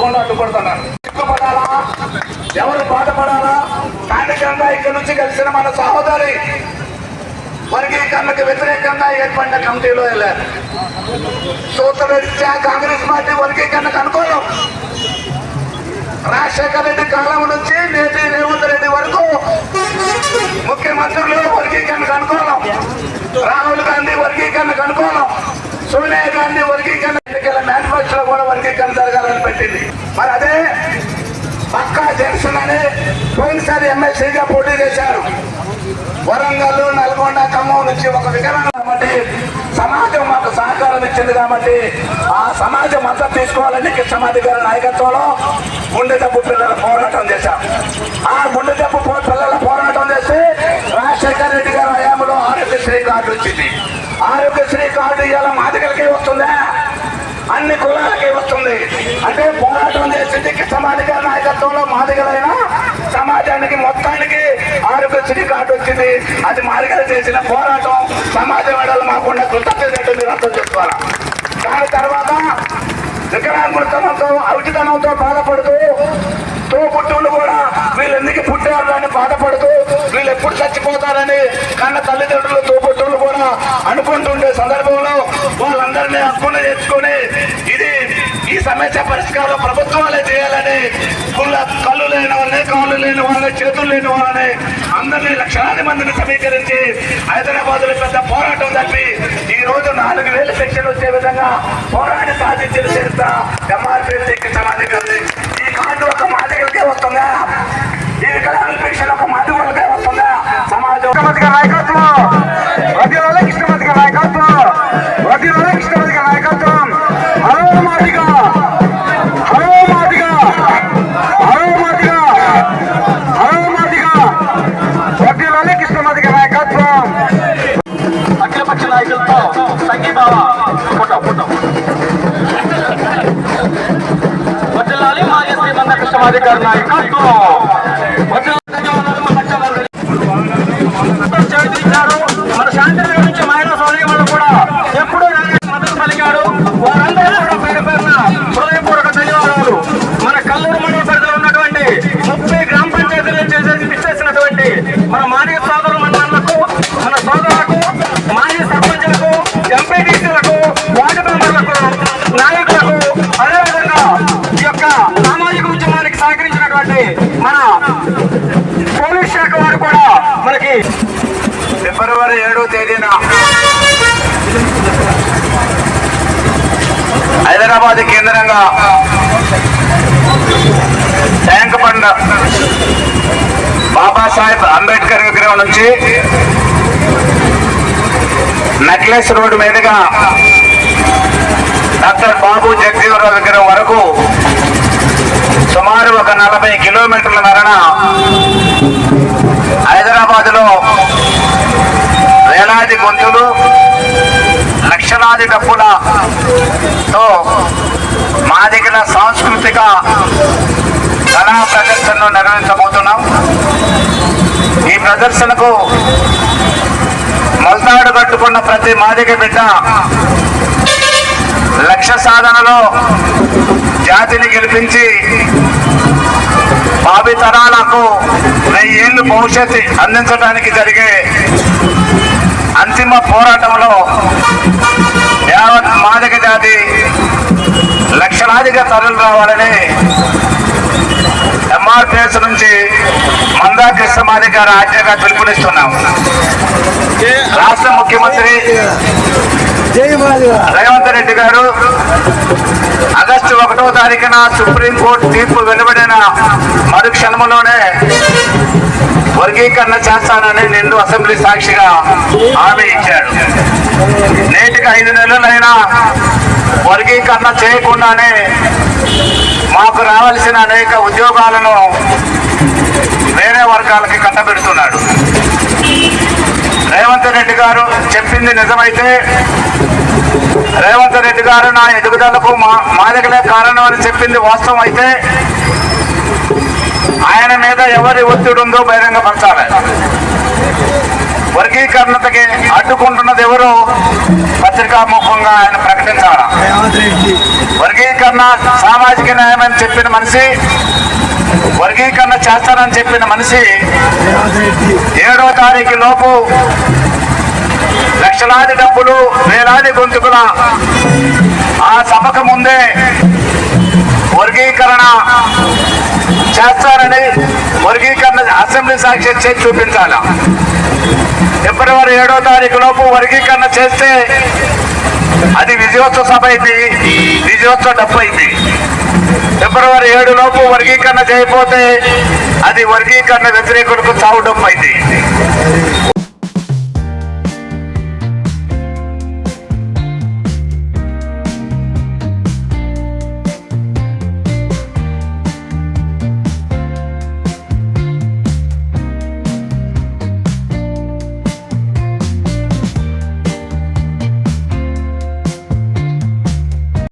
పోకుండా అడ్డుపడుతున్నారు. సిగ్గుపడాలా? ఎవరు బాధపడాలా? స్థానికంగా ఇక్కడ నుంచి కలిసిన మన సహోదరి వర్గీకరణకు వ్యతిరేకంగా ఏర్పడిన కమిటీలో వెళ్ళారు. సూత్రరీత్యా కాంగ్రెస్ పార్టీ వర్గీకరణకు అనుకూలం. రాజశేఖర రెడ్డి కాలం నుంచి నేటి రేవంత్ రెడ్డి వరకు ముఖ్యమంత్రులు వర్గీకరణకు అనుకూలం. రాహుల్ గాంధీ వర్గీకరణకు అనుకూలం. సోనియా గాంధీ వర్గీకరణ ఎన్నికల మేనిఫెస్టోలో కూడా వర్గీకరణ జరగాలని పెట్టింది. మరి అదే పక్కా జంక్షన్ అని పోయినసారి ఎమ్మెల్సీగా పోటీ చేశారు. వరంగల్, నల్గొండ, ఖమ్మం నుంచి ఒక వికరణ కాబట్టి సమాజం మాకు సహకారం ఇచ్చింది కాబట్టి ఆ సమాజం మద్దతు తీసుకోవాలని కృష్ణమాది గారి నాయకత్వంలో గుండె జబ్బు పిల్లల పోరాటం చేశాం. ఆ గుండె జబ్బు పిల్లల పోరాటం చేసి రాజశేఖర రెడ్డి గారి హయాంలో ఆరోగ్యశ్రీ కార్డు వచ్చింది. ఆరోగ్యశ్రీ కార్డు ఇవాళ మాదిగలకే వస్తుందా? అన్ని కులాలకే వస్తుంది. అంటే పోరాటం చేసింది కృష్ణమాది గారి నాయకత్వంలో మాదిగలైన సమాజానికి మొత్తానికి ఆరోగ్యశ్రీ కార్డు వచ్చింది. అది మాదిగలు చేసిన పోరాటం. సమాజం ఎడలు మాకుండా కృతజ్ఞత మీరు అర్థం చేసుకోవాలి. దాని తర్వాత వికలాంగులతనంతో అవిటితనంతో బాధపడుతూ తోబుట్టులు కూడా వీళ్ళు ఎందుకు పుట్టారు అని బాధపడుతూ వీళ్ళు ఎప్పుడు చచ్చిపోతారని కన్న తల్లిదండ్రులు తోబుట్టులు కూడా అనుకుంటుండే సందర్భంలో వాళ్ళందరినీ హక్కును తెచ్చుకొని ఈ సమస్య పరిష్కారం ప్రభుత్వాలే చేయాలని కళ్ళు లేని వాళ్ళని, కాళ్ళు లేని వాళ్ళని, చేతులు లేని వాళ్ళని అందరినీ లక్షలాది మందిని సమీకరించి హైదరాబాద్ లో పెద్ద పోరాటం జరిపి ఈ రోజు 4,000 పెన్షన్ వచ్చే విధంగా పోరాడి సాధించిన చరిత్ర ఎంఆర్పీ సమాధికారి. ఈ కార్డు ఒక మాదిగలకే వస్తుందా? ఈ వికలాంగుల పెన్షన్ ఒక మాదిగలకే వస్తుందా? సమాజం నాయకత్వం, కృష్ణమతి నాయకత్వం, కృష్ణమతి నాయకత్వం. Hello Madiga, hello Madiga, hello Madiga, hello Madiga, వడ్డీలోనే కృష్ణమతి నాయకత్వం. అఖిలపక్ష నాయకులతో సంగీబావ ఫోటో వడ్డీలాలి మాజీ మంద కృష్ణమాది గారి నాయకత్వం. మన శాంతినగర్ నుంచి మహిళా సోదరిమణులు కూడా ఎప్పుడూ మద్దతు పలికారు. వారందరూ కూడా పేరు పేరున హృదయపూర్వక ధన్యవాదాలు. మన కల్లూరు మండల పరిధిలో ఉన్నటువంటి 30 గ్రామ పంచాయతీలు విచ్చేసినటువంటి మన మాదిగ సోదరుల మండలకు, మన సోదరులకు, మాజీ సర్పంచులకు, ఎంపీటీసీలకు, వార్డు మెంబర్లకు, నాయకులకు, అదేవిధంగా ఈ యొక్క సామాజిక ఉద్యమానికి సహకరించినటువంటి మన పోలీస్ శాఖ వారు కూడా మనకి ఫిబ్రవరి 7వ తేదీన హైదరాబాద్ కేంద్రంగా ట్యాంక్ బండ్ బాబాసాహెబ్ అంబేద్కర్ విగ్రహం నుంచి నెక్లెస్ రోడ్డు మీదుగా డాక్టర్ బాబు జగజీవనరావు విగ్రహం వరకు సుమారు ఒక 40 కిలోమీటర్ల మేరన హైదరాబాద్ లో వేలాది గొంతులు, లక్షలాది డబ్బులతో మాదిగల సాంస్కృతిక కళా ప్రదర్శనను నిర్వహించబోతున్నాం. ఈ ప్రదర్శనకు మొలతాడు కట్టుకున్న ప్రతి మాదిగ బిడ్డ లక్ష్య సాధనలో జాతిని గెలిపించి భావితరాలకు 1000 ఏళ్ళు భవిష్యత్తు అందించడానికి జరిగే అంతిమ పోరాటంలో యావత్ మాదిగ జాతి లక్షలాదిగా తరలి రావాలని ఎంఆర్పిఎస్ నుంచి మందా కృష్ణమాది గారి ఆజ్ఞగా పిలుపునిస్తున్నాం. రాష్ట్ర ముఖ్యమంత్రి రేవంత్ రెడ్డి గారు ఆగస్టు 1వ తారీఖున సుప్రీంకోర్టు తీర్పు వెలువడిన మరుక్షణంలోనే వర్గీకరణ చేస్తానని నిండు అసెంబ్లీ సాక్షిగా హామీ ఇచ్చాడు. నేటికి 5 నెలలైనా వర్గీకరణ చేయకుండానే మాకు రావాల్సిన అనేక ఉద్యోగాలను వేరే వర్గాలకి కట్టబెడుతున్నాడు. రేవంత్ రెడ్డి గారు చెప్పింది నిజమైతే, రేవంత్ రెడ్డి గారు నా ఎదుగుదలకు మాదిగలే కారణం అని చెప్పింది వాస్తవం అయితే ఆయన మీద ఎవరి ఒత్తిడి ఉందో బహిరంగపరచాలి. వర్గీకరణకి అడ్డుకుంటున్నది ఎవరు? పత్రికాముఖంగా ఆయన ప్రకటించాల. వర్గీకరణ సామాజిక న్యాయం అని చెప్పిన మనిషి, వర్గీకరణ చేస్తానని చెప్పిన మనిషి 7వ తారీఖు లోపు లక్షలాది డబ్బులు, వేలాది గొంతుకుల ఆ సభకు ముందే వర్గీకరణ చేస్తారని వర్గీకరణ అసెంబ్లీ సాక్షి చేసి చూపించాల. ఫిబ్రవరి 7వ తారీఖు లోపు వర్గీకరణ చేస్తే అది విజయోత్సవ సభ అయింది, విజయోత్సవ డబ్బు అయింది. ఫిబ్రవరి 7 లోపు వర్గీకరణ చేయకపోతే అది వర్గీకరణ వ్యతిరేకులకు చావు డబ్బు అయింది.